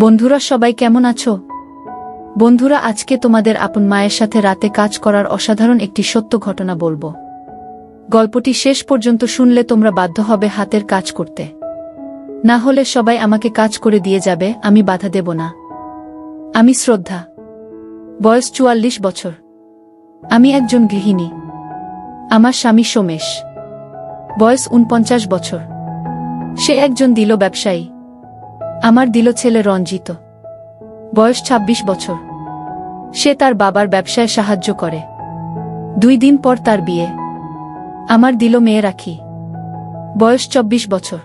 বন্ধুরা সবাই কেমন আছো? বন্ধুরা আজকে তোমাদের আপন মায়ের সাথে রাতে কাজ করার অসাধারণ একটি সত্য ঘটনা বলবো। গল্পটি শেষ পর্যন্ত শুনলে তোমরা বাধ্য হবে হাতের কাজ করতে। না হলে সবাই আমাকে কাজ করে দিয়ে যাবে, আমি বাধা দেব না। আমি শ্রদ্ধা, বয়স ৪৪ বছর। আমি একজন গৃহিণী। আমার স্বামী সোমেশ, বয়স ৪৯ বছর। সে একজন দিল ব্যবসায়ী। আমার দিল ছেলে রঞ্জিত, বয়স ২৬ বছর। সে তার বাবার ব্যবসায় সাহায্য করে। ২ দিন পর তার বিয়ে। আমার দিল মেয়ে রাখি, বয়স ২৪ বছর।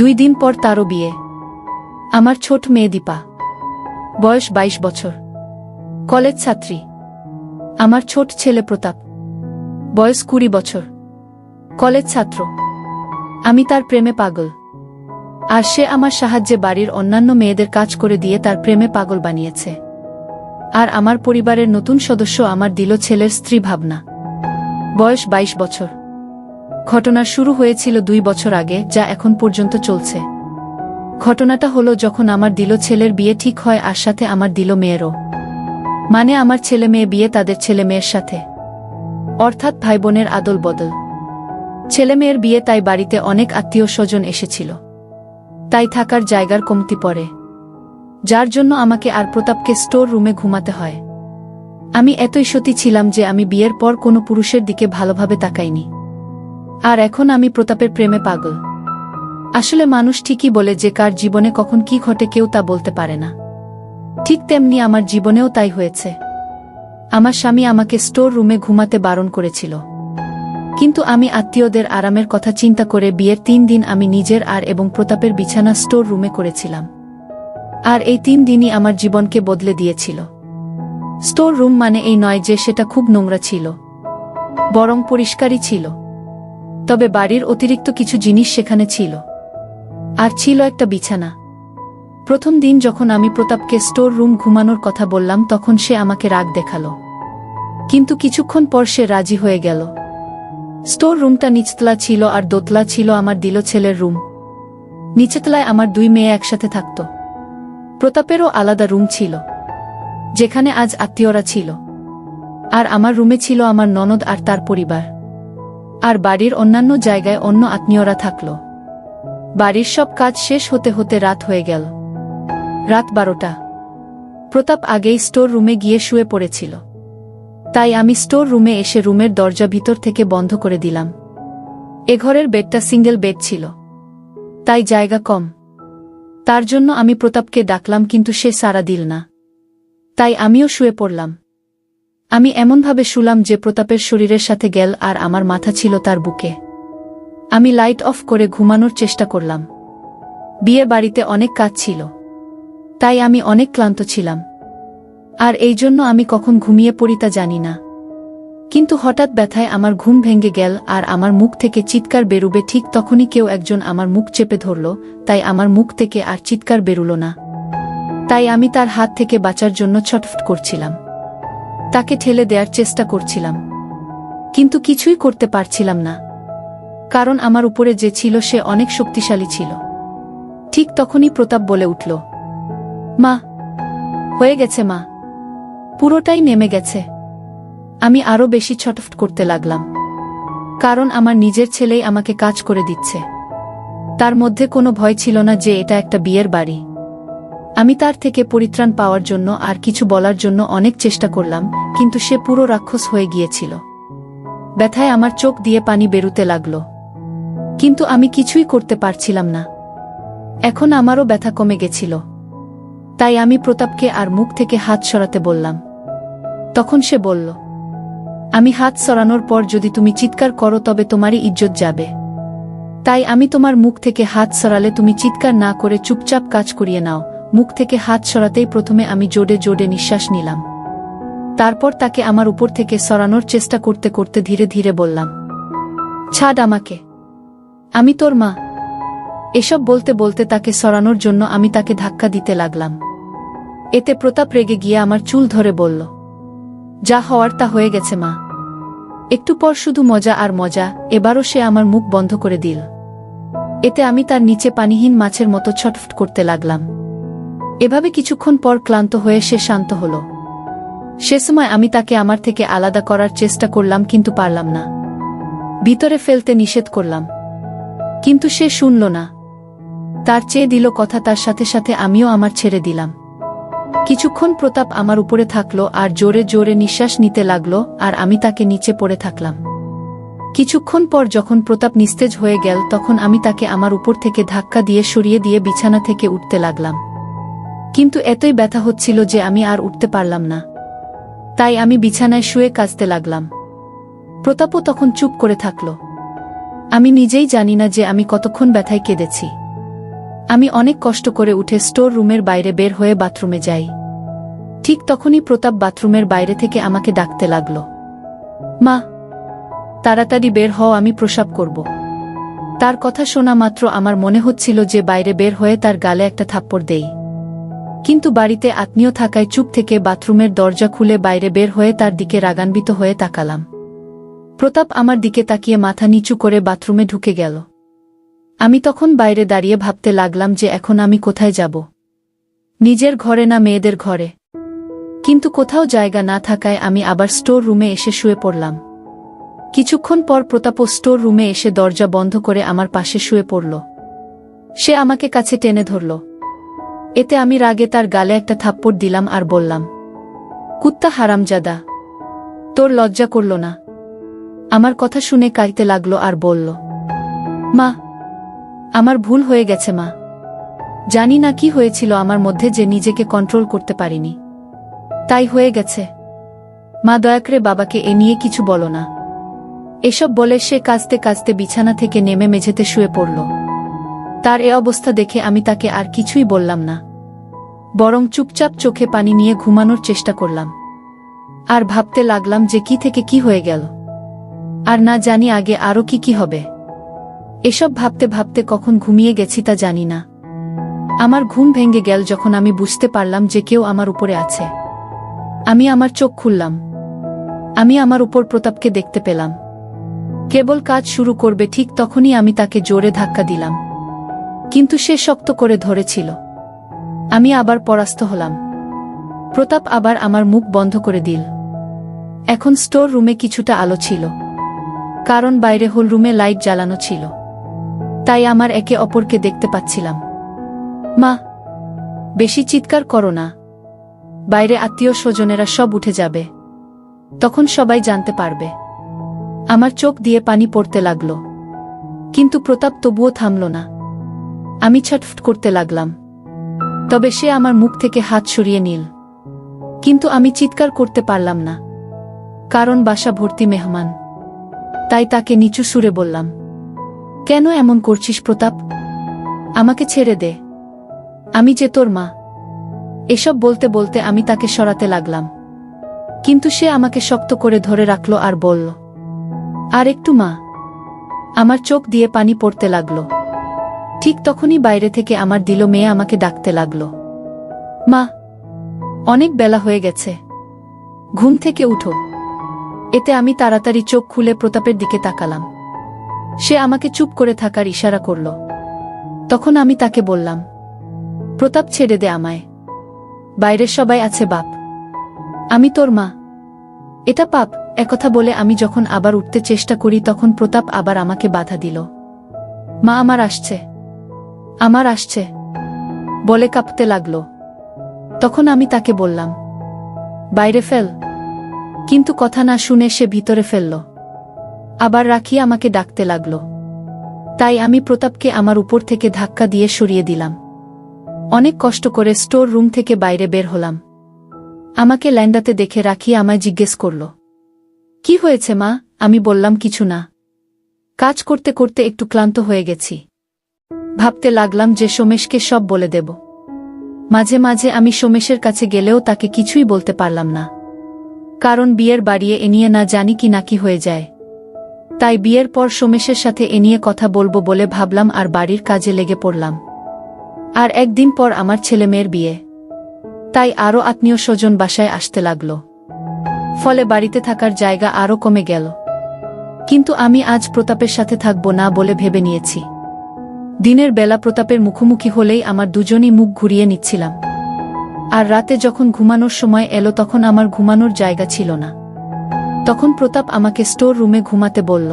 ২ দিন পর তারও বিয়ে। আমার ছোট মেয়ে দীপা, বয়স ২২ বছর, কলেজ ছাত্রী। আমার ছোট ছেলে প্রতাপ, বয়স ২০ বছর, কলেজ ছাত্র। আমি তার প্রেমে পাগল, আর সে আমার সাহায্যে বাড়ির অন্যান্য মেয়েদের কাজ করে দিয়ে তার প্রেমে পাগল বানিয়েছে। আর আমার পরিবারের নতুন সদস্য আমার দিল ছেলের স্ত্রী ভাবনা, বয়স ২২ বছর। ঘটনার শুরু হয়েছিল ২ বছর আগে, যা এখন পর্যন্ত চলছে। ঘটনাটা হলো যখন আমার দিল ছেলের বিয়ে ঠিক হয়, আর সাথে আমার দিল মেয়েরও। মানে আমার ছেলে মেয়ে বিয়ে তাদের ছেলে মেয়ের সাথে, অর্থাৎ ভাই বোনের আদল বদল। ছেলে মেয়ের বিয়ে, তাই বাড়িতে অনেক আত্মীয় স্বজন এসেছিল। তাই থাকার জায়গার কমতি পড়ে, যার জন্য আমাকে আর প্রতাপকে স্টোর রুমে ঘুমাতে হয়। আমি এতই সতী ছিলাম যে আমি বিয়ের পর কোনো পুরুষের দিকে ভালোভাবে তাকাইনি। আর এখন আমি প্রতাপের প্রেমে পাগল। আসলে মানুষ ঠিকই বলে যে কার জীবনে কখন কি ঘটে কেউ তা বলতে পারে না। ঠিক তেমনি আমার জীবনেও তাই হয়েছে। আমার স্বামী আমাকে স্টোর রুমে ঘুমাতে বারণ করেছিল, কিন্তু আমি আত্মীয়দের আরামের কথা চিন্তা করে বিয়ের ৩ দিন আমি নিজের এবং প্রতাপের বিছানা স্টোর রুমে করেছিলাম। আর এই ৩ দিনই আমার জীবনকে বদলে দিয়েছিল। স্টোর রুম মানে এই নয় যে সেটা খুব নোংরা ছিল, বরং পরিষ্কারই ছিল। তবে বাড়ির অতিরিক্ত কিছু জিনিস সেখানে ছিল, আর ছিল একটা বিছানা। প্রথম দিন যখন আমি প্রতাপকে স্টোর রুম ঘুমানোর কথা বললাম, তখন সে আমাকে রাগ দেখালো, কিন্তু কিছুক্ষণ পর সে রাজি হয়ে গেল। স্টোর রুমটা নিচতলা ছিল, আর দোতলা ছিল আমার দিল ছেলের রুম। নিচতলায় আমার ২ মেয়ে একসাথে থাকত। প্রতাপেরও আলাদা রুম ছিল, যেখানে আজ আত্মীয়রা ছিল। আর আমার রুমে ছিল আমার ননদ আর তার পরিবার। আর বাড়ির অন্যান্য জায়গায় অন্য আত্মীয়রা থাকল। বাড়ির সব কাজ শেষ হতে হতে রাত হয়ে গেল, রাত ১২টা। প্রতাপ আগেই স্টোর রুমে গিয়ে শুয়ে পড়েছিল। তাই আমি স্টোর রুমে এসে রুমের দরজা ভিতর থেকে বন্ধ করে দিলাম। এ ঘরের বেডটা সিঙ্গেল বেড ছিল, তাই জায়গা কম। তার জন্য আমি প্রতাপকে ডাকলাম, কিন্তু সে সাড়া দিল না। তাই আমিও শুয়ে পড়লাম। আমি এমনভাবে শুলাম যে প্রতাপের শরীরের সাথে গেল, আর আমার মাথা ছিল তার বুকে। আমি লাইট অফ করে ঘুমানোর চেষ্টা করলাম। বিয়ে বাড়িতে অনেক কাজ ছিল, তাই আমি অনেক ক্লান্ত ছিলাম। আর এই জন্য আমি কখন ঘুমিয়ে পড়ি তা জানি না। কিন্তু হঠাৎ ব্যথায় আমার ঘুম ভেঙে গেল, আর আমার মুখ থেকে চিৎকার বেরুবে ঠিক তখনই কেউ একজন আমার মুখ চেপে ধরল। তাই আমার মুখ থেকে আর চিৎকার বেরুল না। তাই আমি তার হাত থেকে বাঁচার জন্য ছটফট করছিলাম, তাকে ঠেলে দেওয়ার চেষ্টা করছিলাম, কিন্তু কিছুই করতে পারছিলাম না। কারণ আমার উপরে যে ছিল সে অনেক শক্তিশালী ছিল। ঠিক তখনই প্রতাপ বলে উঠল, মা, হয়ে গেছে মা, পুরোটাই নেমে গেছে। আমি আরো বেশি ছটফট করতে লাগলাম, কারণ আমার নিজের ছেলেই আমাকে কাজ করে দিচ্ছে। তার মধ্যে কোনো ভয় ছিল না যে এটা একটা বিয়ের বাড়ি। আমি তার থেকে পরিত্রাণ পাওয়ার জন্য আর কিছু বলার জন্য অনেক চেষ্টা করলাম, কিন্তু সে পুরো রাক্ষস হয়ে গিয়েছিল। ব্যথায় আমার চোখ দিয়ে পানি বেরুতে লাগল, কিন্তু আমি কিছুই করতে পারছিলাম না। এখন আমারও ব্যথা কমে গেছিল। তাই আমি প্রতাপকে আর মুখ থেকে হাত সরাতে বললাম। তখন সে বলল, আমি হাত সরানোর পর যদি তুমি চিৎকার করো তবে তোমারই ইজ্জত যাবে। তাই আমি তোমার মুখ থেকে হাত সরালে তুমি চিৎকার না করে চুপচাপ কাজ করিয়ে নাও। মুখ থেকে হাত সরাতেই প্রথমে আমি জোরে জোরে নিঃশ্বাস নিলাম। তারপর তাকে আমার উপর থেকে সরানোর চেষ্টা করতে করতে ধীরে ধীরে বললাম, ছাড় আমাকে, আমি তোর মা। এসব বলতে বলতে তাকে সরানোর জন্য আমি তাকে ধাক্কা দিতে লাগলাম। এতে প্রতাপ রেগে গিয়ে আমার চুল ধরে বলল, যা হওয়ার তা হয়ে গেছে মা। একটু পর শুধু মজা আর মজা, এবারও সে আমার মুখ বন্ধ করে দিল। এতে আমি তার নিচে পানিহীন মাছের মতো ছটফট করতে লাগলাম। এভাবে কিছুক্ষণ পর ক্লান্ত হয়ে সে শান্ত হল। সে সময় আমি তাকে আমার থেকে আলাদা করার চেষ্টা করলাম, কিন্তু পারলাম না। ভিতরে ফেলতে নিষেধ করলাম, কিন্তু সে শুনল না। তার চেয়ে দিল কথা, তার সাথে সাথে আমিও আমার ছেড়ে দিলাম। কিছুক্ষণ প্রতাপ আমার উপরে থাকলো আর জোরে জোরে নিঃশ্বাস নিতে লাগলো, আর আমি তাকে নিচে পড়ে থাকলাম। কিছুক্ষণ পর যখন প্রতাপ নিস্তেজ হয়ে গেল, তখন আমি তাকে আমার উপর থেকে ধাক্কা দিয়ে সরিয়ে দিয়ে বিছানা থেকে উঠতে লাগলাম। কিন্তু এতই ব্যথা হচ্ছিল যে আমি আর উঠতে পারলাম না। তাই আমি বিছানায় শুয়ে কাঁদতে লাগলাম। প্রতাপও তখন চুপ করে থাকল। আমি নিজেই জানি না যে আমি কতক্ষণ ব্যথায় কেঁদেছি। আমি অনেক কষ্ট করে উঠে স্টোর রুমের বাইরে বের হয়ে বাথরুমে যাই। ঠিক তখনই প্রতাপ বাথরুমের বাইরে থেকে আমাকে ডাকতে লাগল, মা, তাড়াতাড়ি বের হও, আমি প্রসাব করব। তার কথা শোনা মাত্র আমার মনে হচ্ছিল যে বাইরে বের হয়ে তার গালে একটা থাপ্পড় দেই। কিন্তু বাড়িতে আত্মীয় থাকায় চুপ থেকে বাথরুমের দরজা খুলে বাইরে বের হয়ে তার দিকে রাগান্বিত হয়ে তাকালাম। প্রতাপ আমার দিকে তাকিয়ে মাথা নিচু করে বাথরুমে ঢুকে গেল। আমি তখন বাইরে দাঁড়িয়ে ভাবতে লাগলাম যে এখন আমি কোথায় যাব? নিজের ঘরে না মেয়েদের ঘরে? কিন্তু কোথাও জায়গা না থাকায় আমি আবার স্টোর রুমে এসে শুয়ে পড়লাম। কিছুক্ষণ পর প্রতাপও স্টোর রুমে এসে দরজা বন্ধ করে আমার পাশে শুয়ে পড়ল। সে আমাকে কাছে টেনে ধরল। এতে আমি রাগে তার গালে একটা থাপ্পড় দিলাম আর বললাম, কুত্তা হারামজাদা, তোর লজ্জা করল না? আমার কথা শুনে কাঁদতে লাগলো আর বলল, মা, আমার ভুল হয়ে গেছে মা। জানি না কি হয়েছিল আমার মধ্যে যে নিজেকে কন্ট্রোল করতে পারিনি, তাই হয়ে গেছে। মা, দয়া করে বাবাকে এ নিয়ে কিছু বলো না। এসব বলে সে কাঁদতে কাঁদতে বিছানা থেকে নেমে মেঝেতে শুয়ে পড়ল। তার এ অবস্থা দেখে আমি তাকে আর কিছুই বললাম না, বরং চুপচাপ চোখে পানি নিয়ে ঘুমানোর চেষ্টা করলাম। আর ভাবতে লাগলাম যে কি থেকে কি হয়ে গেল, আর না জানি আগে আরও কি কি হবে। এসব ভাবতে ভাবতে কখন ঘুমিয়ে গেছি তা জানি না। আমার ঘুম ভেঙে গেল যখন আমি বুঝতে পারলাম যে কেউ আমার উপরে আছে। আমি আমার চোখ খুললাম। আমি আমার উপর প্রতাপকে দেখতে পেলাম। কেবল কাজ শুরু করবে ঠিক তখনই আমি তাকে জোরে ধাক্কা দিলাম, কিন্তু সে শক্ত করে ধরেছিল। আমি আবার পরাস্ত হলাম। প্রতাপ আবার আমার মুখ বন্ধ করে দিল। এখন স্টোর রুমে কিছুটা আলো ছিল, কারণ বাইরে হল রুমে লাইট জ্বালানো ছিল, তাই আমার একে অপরকে দেখতে পাচ্ছিলাম। মা, বেশি চিৎকার করো না, বাইরে আত্মীয় স্বজনেরা সব উঠে যাবে, তখন সবাই জানতে পারবে। আমার চোখ দিয়ে পানি পড়তে লাগলো, কিন্তু প্রতাপ তবুও থামল না। আমি ছটফট করতে লাগলাম, তবে সে আমার মুখ থেকে হাত সরিয়ে নিল। কিন্তু আমি চিৎকার করতে পারলাম না, কারণ বাসা ভর্তি মেহমান। তাই তাকে নিচু সুরে বললাম, কেন এমন করছিস প্রতাপ? আমাকে ছেড়ে দে, আমি যে তোর মা। এসব বলতে বলতে আমি তাকে সরাতে লাগলাম, কিন্তু সে আমাকে শক্ত করে ধরে রাখল আর বলল, আর একটু মা। আমার চোখ দিয়ে পানি পড়তে লাগলো। ঠিক তখনই বাইরে থেকে আমার দিল মেয়ে আমাকে ডাকতে লাগলো, মা, অনেক বেলা হয়ে গেছে, ঘুম থেকে উঠো। এতে আমি তাড়াতাড়ি চোখ খুলে প্রতাপের দিকে তাকালাম। সে আমাকে চুপ করে থাকার ইশারা করল। তখন আমি তাকে বললাম, প্রতাপ, ছেড়ে দে আমায়, বাইরের সবাই আছে বাপ, আমি তোর মা। এটা পাপ। একথা বলে আমি যখন আবার উঠতে চেষ্টা করি তখন প্রতাপ আবার আমাকে বাধা দিল। মা, আমার আসছে, আমার আসছে বলে কাঁপতে লাগলো। তখন আমি তাকে বললাম, বাইরে ফেল। কিন্তু কথা না শুনে সে ভিতরে ফেলল। আবার রাখিয়ে আমাকে ডাকতে লাগলো। তাই আমি প্রতাপকে আমার উপর থেকে ধাক্কা দিয়ে সরিয়ে দিলাম। অনেক কষ্ট করে স্টোর রুম থেকে বাইরে বের হলাম। আমাকে ল্যান্ডাতে দেখে রাখিয়ে আমায় জিজ্ঞেস করল, কি হয়েছে মা? আমি বললাম, কিছু না, কাজ করতে করতে একটু ক্লান্ত হয়ে গেছি। ভাবতে লাগলাম যে সোমেশকে সব বলে দেব। মাঝে মাঝে আমি সোমেশের কাছে গেলেও তাকে কিছুই বলতে পারলাম না, কারণ বিয়ের বাড়িয়ে এ নিয়ে না জানি কি না কি হয়ে যায়। তাই বিয়ের পর সোমেশের সাথে এ নিয়ে কথা বলবো বলে ভাবলাম আর বাড়ির কাজে লেগে পড়লাম। আর একদিন পর আমার ছেলে মেয়ের বিয়ে, তাই আরও আত্মীয় স্বজন বাসায় আসতে লাগলো। ফলে বাড়িতে থাকার জায়গা আরও কমে গেল। কিন্তু আমি আজ প্রতাপের সাথে থাকব না বলে ভেবে নিয়েছি। দিনের বেলা প্রতাপের মুখোমুখি হলেই আমার দুজনই মুখ ঘুরিয়ে নিচ্ছিলাম। আর রাতে যখন ঘুমানোর সময় এলো তখন আমার ঘুমানোর জায়গা ছিল না। তখন প্রতাপ আমাকে স্টোর রুমে ঘুমাতে বলল।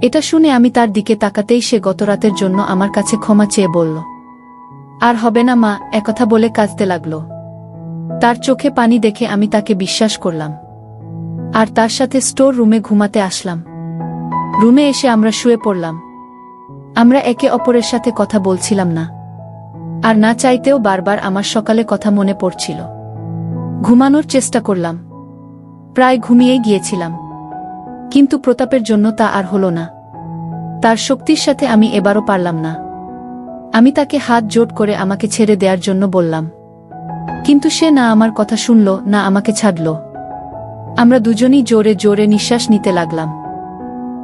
এটা শুনে আমি তার দিকে তাকাতেই সে গতরাতের জন্য আমার কাছে ক্ষমা চেয়ে বলল, আর হবে না মা, একথা বলে কাঁদতে লাগল। তার চোখে পানি দেখে আমি তাকে বিশ্বাস করলাম আর তার সাথে স্টোর রুমে ঘুমাতে আসলাম। রুমে এসে আমরা শুয়ে পড়লাম। আমরা একে অপরের সাথে কথা বলছিলাম না, আর না চাইতেও বারবার আমার সকালে কথা মনে পড়ছিল। ঘুমানোর চেষ্টা করলাম, প্রায় ঘুমিয়েই গিয়েছিলাম, কিন্তু প্রতাপের জন্য তা আর হলো না। তার শক্তির সাথে আমি এবারও পারলাম না। আমি তাকে হাত জোড় করে আমাকে ছেড়ে দেওয়ার জন্য বললাম, কিন্তু সে না আমার কথা শুনল না আমাকে ছাড়ল। আমরা দুজনই জোরে জোরে নিঃশ্বাস নিতে লাগলাম।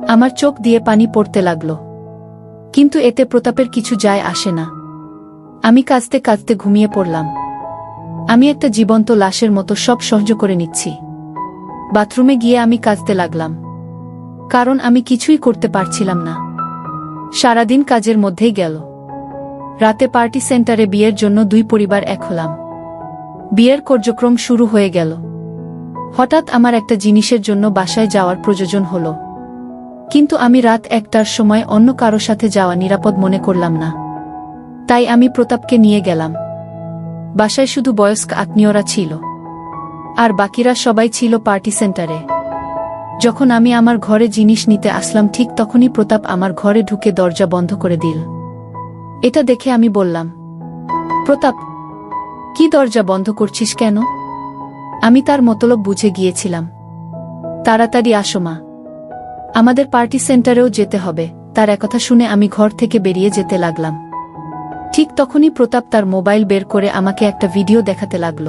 আমার চোখ দিয়ে পানি পড়তে লাগল, কিন্তু এতে প্রতাপের কিছু যায় আসে না। আমি কাঁদতে কাঁদতে ঘুমিয়ে পড়লাম। আমি একটা জীবন্ত লাশের মতো সব সহ্য করে নিচ্ছি। বাথরুমে গিয়ে আমি কাঁদতে লাগলাম, কারণ আমি কিছুই করতে পারছিলাম না। সারাদিন কাজের মধ্যেই গেল। রাতে পার্টি সেন্টারে বিয়ের জন্য দুই পরিবার এক হলাম। বিয়ের কার্যক্রম শুরু হয়ে গেল। হঠাৎ আমার একটা জিনিসের জন্য বাসায় যাওয়ার প্রয়োজন হলো, কিন্তু আমি রাত 1টার সময় অন্য কারো সাথে যাওয়া নিরাপদ মনে করলাম না। তাই আমি প্রতাপকে নিয়ে গেলাম। বাসায় শুধু বয়স্ক আত্মীয়রা ছিল, আর বাকিরা সবাই ছিল পার্টি সেন্টারে। যখন আমি আমার ঘরে জিনিস নিতে আসলাম ঠিক তখনই প্রতাপ আমার ঘরে ঢুকে দরজা বন্ধ করে দিল। এটা দেখে আমি বললাম, প্রতাপ, কি দরজা বন্ধ করছিস কেন? আমি তার মতলব বুঝে গিয়েছিলাম। তাড়াতাড়ি আসো মা, আমাদের পার্টি সেন্টারেও যেতে হবে। তার একথা শুনে আমি ঘর থেকে বেরিয়ে যেতে লাগলাম। ঠিক তখনই প্রতাপ তার মোবাইল বের করে আমাকে একটা ভিডিও দেখাতে লাগল,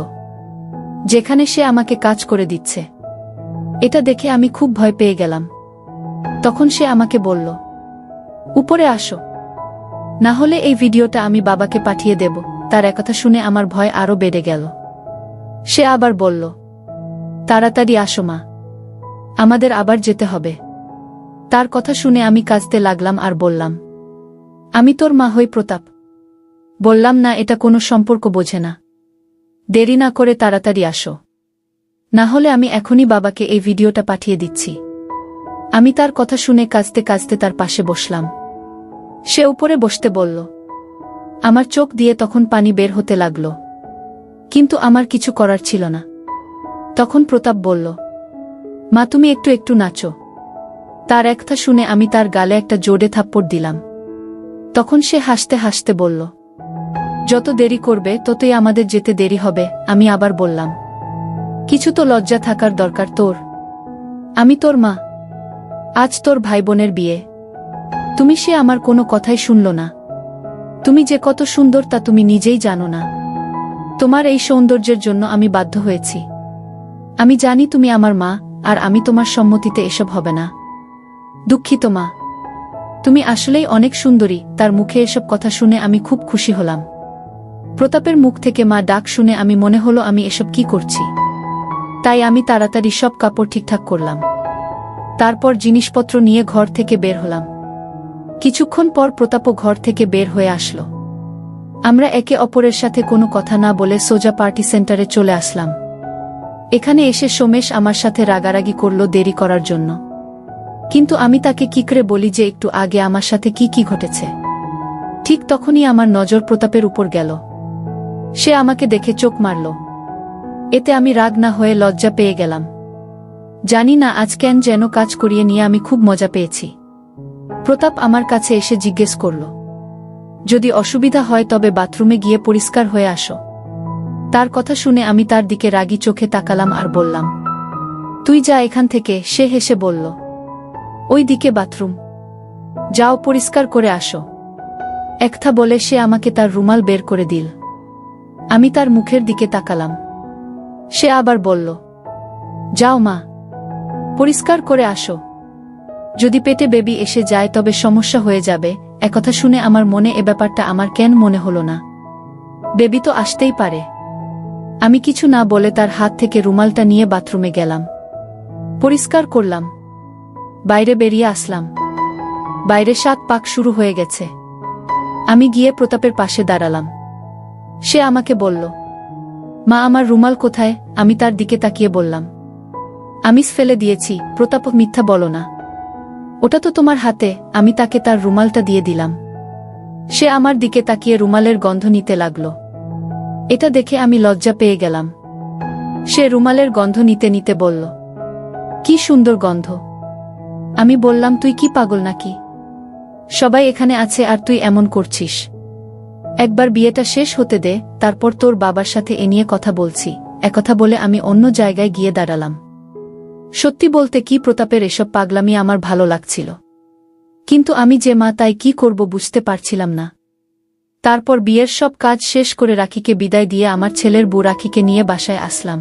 যেখানে সে আমাকে কাজ করে দিচ্ছে। এটা দেখে আমি খুব ভয় পেয়ে গেলাম। তখন সে আমাকে বলল, উপরে আসো, না হলে এই ভিডিওটা আমি বাবাকে পাঠিয়ে দেব। তার একথা শুনে আমার ভয় আরো বেড়ে গেল। সে আবার বলল, তাড়াতাড়ি আসো মা, আমাদের আবার যেতে হবে। তার কথা শুনে আমি কাঁদতে লাগলাম আর বললাম, আমি তোর মা হই প্রতাপ। বললাম না, এটা কোনো সম্পর্ক বোঝে না। দেরি না করে তাড়াতাড়ি আসো, না হলে আমি এখনই বাবাকে এই ভিডিওটা পাঠিয়ে দিচ্ছি। আমি তার কথা শুনে কাঁদতে কাঁদতে তার পাশে বসলাম। সে উপরে বসতে বলল। আমার চোখ দিয়ে তখন পানি বের হতে লাগল, কিন্তু আমার কিছু করার ছিল না। তখন প্রতাপ বলল, মা তুমি একটু একটু নাচো। তার একথা শুনে আমি তার গালে একটা জোরে থাপ্পড় দিলাম। তখন সে হাসতে হাসতে বলল, যত দেরি করবে ততই আমাদের যেতে দেরি হবে। আমি আবার বললাম, কিছু তো লজ্জা থাকার দরকার তোর। আমি তোর মা, আজ তোর ভাই বোনের বিয়ে। তুমি সে আমার কোনো কথাই শুনল না। তুমি যে কত সুন্দর তা তুমি নিজেই জানো না। তোমার এই সৌন্দর্যের জন্য আমি বাধ্য হয়েছি। আমি জানি তুমি আমার মা, আর আমি তোমার সম্মতিতে এসব হবে না। দুঃখিত মা, তুমি আসলেই অনেক সুন্দরী। তার মুখে এসব কথা শুনে আমি খুব খুশি হলাম। প্রতাপের মুখ থেকে মা ডাক শুনে আমি মনে হলো আমি এসব কি করছি। তাই আমি তাড়াতাড়ি সব কাপড় ঠিকঠাক করলাম। তারপর জিনিসপত্র নিয়ে ঘর থেকে বের হলাম। কিছুক্ষণ পর প্রতাপও ঘর থেকে বের হয়ে আসলো। আমরা একে অপরের সাথে কোনো কথা না বলে সোজা পার্টি সেন্টারে চলে আসলাম। এখানে এসে সোমেশ আমার সাথে রাগারাগি করল দেরি করার জন্য, কিন্তু আমি তাকে কি করে বলি যে একটু আগে আমার সাথে কি কি ঘটেছে। ঠিক তখনই আমার নজর প্রতাপের উপর গেল। সে আমাকে দেখে চোখ মারল। এতে আমি রাগ না হয়ে লজ্জা পেয়ে গেলাম। জানি না আজ কেন যেন কাজ করিয়ে নিয়ে আমি খুব মজা পেয়েছি। প্রতাপ আমার কাছে এসে জিজ্ঞেস করল, যদি অসুবিধা হয় তবে বাথরুমে গিয়ে পরিষ্কার হয়ে আসো। তার কথা শুনে আমি তার দিকে রাগী চোখে তাকালাম আর বললাম, তুই যা এখান থেকে। সে হেসে বলল, ওই দিকে বাথরুম, যাও পরিষ্কার করে আসো। একথা বলে সে আমাকে তার রুমাল বের করে দিল। আমি তার মুখের দিকে তাকালাম। সে আবার বলল, যাও মা, পরিষ্কার করে আসো। যদি পেটে বেবি এসে যায় তবে সমস্যা হয়ে যাবে। একথা শুনে আমার মনে এ ব্যাপারটা আমার কেন মনে হলো না। বেবি তো আসতেই পারে। আমি কিছু না বলে তার হাত থেকে রুমালটা নিয়ে বাথরুমে গেলাম, পরিষ্কার করলাম। বাইরে বেরিয়ে আসলাম। বাইরে শাক পাক শুরু হয়ে গেছে। আমি গিয়ে প্রতাপের পাশে দাঁড়ালাম। সে আমাকে বলল, মা, আমার রুমাল কোথায়? আমি তার দিকে তাকিয়ে বললাম, আমি ফেলে দিয়েছি। প্রতাপ, মিথ্যা বলো না, ওটা তো তোমার হাতে। আমি তাকে তার রুমালটা দিয়ে দিলাম। সে আমার দিকে তাকিয়ে রুমালের গন্ধ নিতে লাগল। এটা দেখে আমি লজ্জা পেয়ে গেলাম। সে রুমালের গন্ধ নিতে নিতে বলল, কি সুন্দর গন্ধ। আমি বললাম, তুই কি পাগল নাকি? সবাই এখানে আছে আর তুই এমন করছিস? একবার বিয়েটা শেষ হতে দে, তারপর তোর বাবার সাথে এ নিয়ে কথা বলছি। একথা বলে আমি অন্য জায়গায় গিয়ে দাঁড়ালাম। সত্যি বলতে কি, প্রতাপের এসব পাগলামি আমার ভালো লাগছিল, কিন্তু আমি যে মা, তাই কি করব বুঝতে পারছিলাম না। তারপর বিয়ের সব কাজ শেষ করে রাখিকে বিদায় দিয়ে আমার ছেলের বউ রাখিকে নিয়ে বাসায় আসলাম।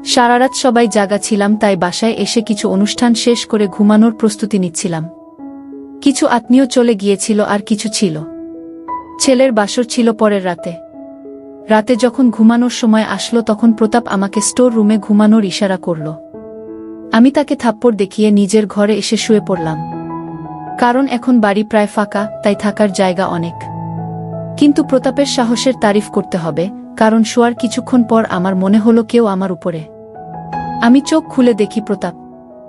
সারারাত সবাই জাগা ছিলাম, তাই বাসায় এসে কিছু অনুষ্ঠান শেষ করে ঘুমানোর প্রস্তুতি নিচ্ছিলাম। কিছু আত্মীয় চলে গিয়েছিল আর কিছু ছিল। ছেলের বাসর ছিল পরের রাতে। রাতে যখন ঘুমানোর সময় আসলো, তখন প্রতাপ আমাকে স্টোর রুমে ঘুমানোর ইশারা করল। আমি তাকে থাপ্পড় দেখিয়ে নিজের ঘরে এসে শুয়ে পড়লাম। কারণ এখন বাড়ি প্রায় ফাঁকা, তাই থাকার জায়গা অনেক। কিন্তু প্রতাপের সাহসের তারিফ করতে হবে, কারণ শোয়ার কিছুক্ষণ পর আমার মনে হলো কেউ আমার উপরে। আমি চোখ খুলে দেখি প্রতাপ।